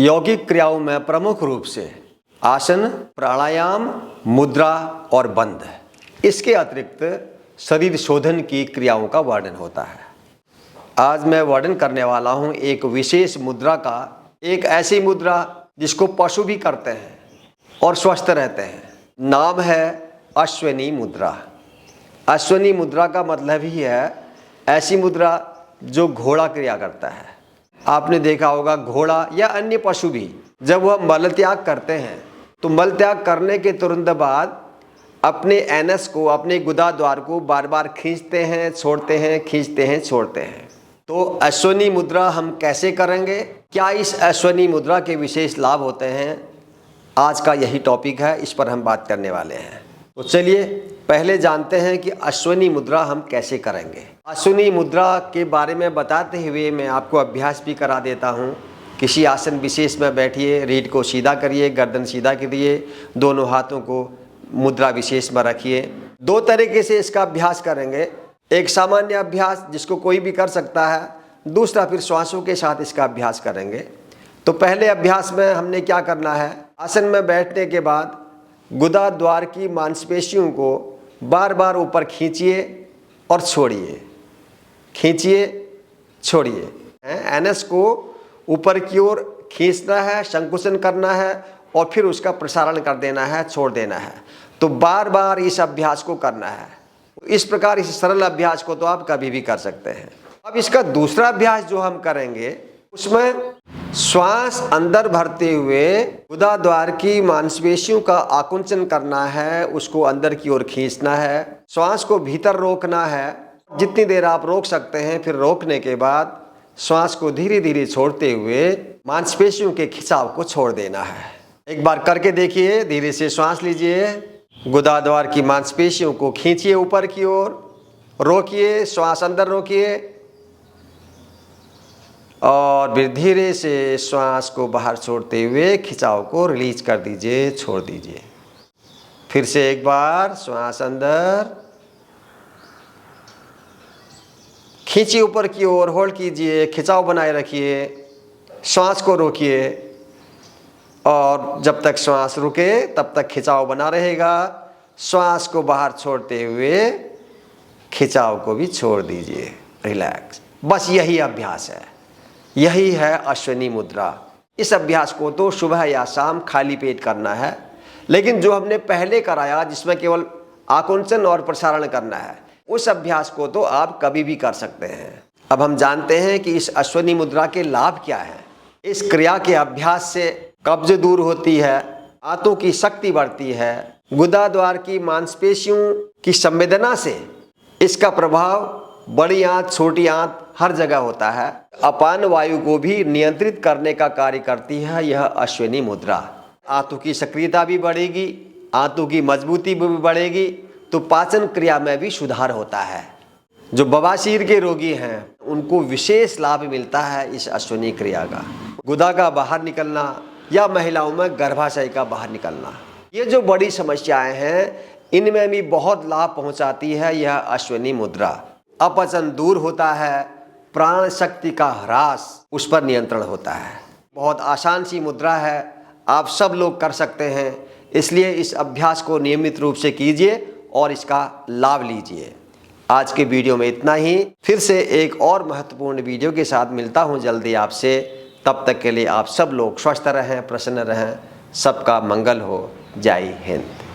यौगिक क्रियाओं में प्रमुख रूप से आसन, प्राणायाम, मुद्रा और बंध, इसके अतिरिक्त शरीर शोधन की क्रियाओं का वर्णन होता है। आज मैं वर्णन करने वाला हूँ एक विशेष मुद्रा का, एक ऐसी मुद्रा जिसको पशु भी करते हैं और स्वस्थ रहते हैं। नाम है अश्विनी मुद्रा। अश्विनी मुद्रा का मतलब ही है ऐसी मुद्रा जो घोड़ा क्रिया करता है। आपने देखा होगा घोड़ा या अन्य पशु भी जब वह मल त्याग करते हैं तो मल त्याग करने के तुरंत बाद अपने एनस को, अपने गुदा द्वार को बार बार खींचते हैं, छोड़ते हैं, खींचते हैं, छोड़ते हैं। तो अश्विनी मुद्रा हम कैसे करेंगे, क्या इस अश्विनी मुद्रा के विशेष लाभ होते हैं, आज का यही टॉपिक है, इस पर हम बात करने वाले हैं। तो चलिए पहले जानते हैं कि अश्विनी मुद्रा हम कैसे करेंगे। अश्विनी मुद्रा के बारे में बताते हुए मैं आपको अभ्यास भी करा देता हूँ। किसी आसन विशेष में बैठिए, रीढ़ को सीधा करिए, गर्दन सीधा करिए, दोनों हाथों को मुद्रा विशेष में रखिए। दो तरीके से इसका अभ्यास करेंगे। एक सामान्य अभ्यास जिसको कोई भी कर सकता है, दूसरा फिर श्वासों के साथ इसका अभ्यास करेंगे। तो पहले अभ्यास में हमने क्या करना है, आसन में बैठने के बाद गुदा द्वार की मांसपेशियों को बार बार ऊपर खींचिए और छोड़िए, खींचिए, छोड़िए। एनएस को ऊपर की ओर खींचना है, संकुचन करना है और फिर उसका प्रसारण कर देना है, छोड़ देना है। तो बार बार इस अभ्यास को करना है। इस प्रकार इस सरल अभ्यास को तो आप कभी भी कर सकते हैं। अब इसका दूसरा अभ्यास जो हम करेंगे उसमें श्वास अंदर भरते हुए गुदा द्वार की मांसपेशियों का आकुंचन करना है, उसको अंदर की ओर खींचना है, श्वास को भीतर रोकना है। जितनी देर आप रोक सकते हैं, फिर रोकने के बाद श्वास को धीरे धीरे छोड़ते हुए मांसपेशियों के खिंचाव को छोड़ देना है। एक बार करके देखिए, धीरे से श्वास लीजिए, गुदा द्वार की मांसपेशियों को खींचिए ऊपर की ओर, रोकिए, श्वास अंदर रोकिए और फिर धीरे से श्वास को बाहर छोड़ते हुए खिंचाव को रिलीज कर दीजिए, छोड़ दीजिए। फिर से एक बार श्वास अंदर खींचिए ऊपर की ओर, होल्ड कीजिए, खिंचाव बनाए रखिए, श्वास को रोकिए और जब तक श्वास रुके तब तक खिंचाव बना रहेगा। श्वास को बाहर छोड़ते हुए खिंचाव को भी छोड़ दीजिए, रिलैक्स। बस यही अभ्यास है, यही है अश्विनी मुद्रा। इस अभ्यास को तो सुबह या शाम खाली पेट करना है, लेकिन जो हमने पहले कराया जिसमें केवल आकुंचन और प्रसारण करना है, उस अभ्यास को तो आप कभी भी कर सकते हैं। अब हम जानते हैं कि इस अश्विनी मुद्रा के लाभ क्या है। इस क्रिया के अभ्यास से कब्ज दूर होती है, आंतों की शक्ति बढ़ती है, गुदा द्वार की मांसपेशियों की संवेदना से इसका प्रभाव बड़ी आंत, छोटी आंत हर जगह होता है। अपान वायु को भी नियंत्रित करने का कार्य करती है यह अश्विनी मुद्रा। आंतों की सक्रियता भी बढ़ेगी, आंतों की मजबूती भी बढ़ेगी, तो पाचन क्रिया में भी सुधार होता है। जो बवासीर के रोगी हैं उनको विशेष लाभ मिलता है इस अश्विनी क्रिया का। गुदा का बाहर निकलना या महिलाओं में गर्भाशय का बाहर निकलना, ये जो बड़ी समस्याएं हैं, इनमें भी बहुत लाभ पहुंचाती है यह अश्विनी मुद्रा। अपचन दूर होता है, प्राण शक्ति का ह्रास, उस पर नियंत्रण होता है। बहुत आसान सी मुद्रा है, आप सब लोग कर सकते हैं। इसलिए इस अभ्यास को नियमित रूप से कीजिए और इसका लाभ लीजिए। आज के वीडियो में इतना ही। फिर से एक और महत्वपूर्ण वीडियो के साथ मिलता हूं जल्दी आपसे। तब तक के लिए आप सब लोग स्वस्थ रहें, प्रसन्न रहें। सबका मंगल हो। जय हिंद।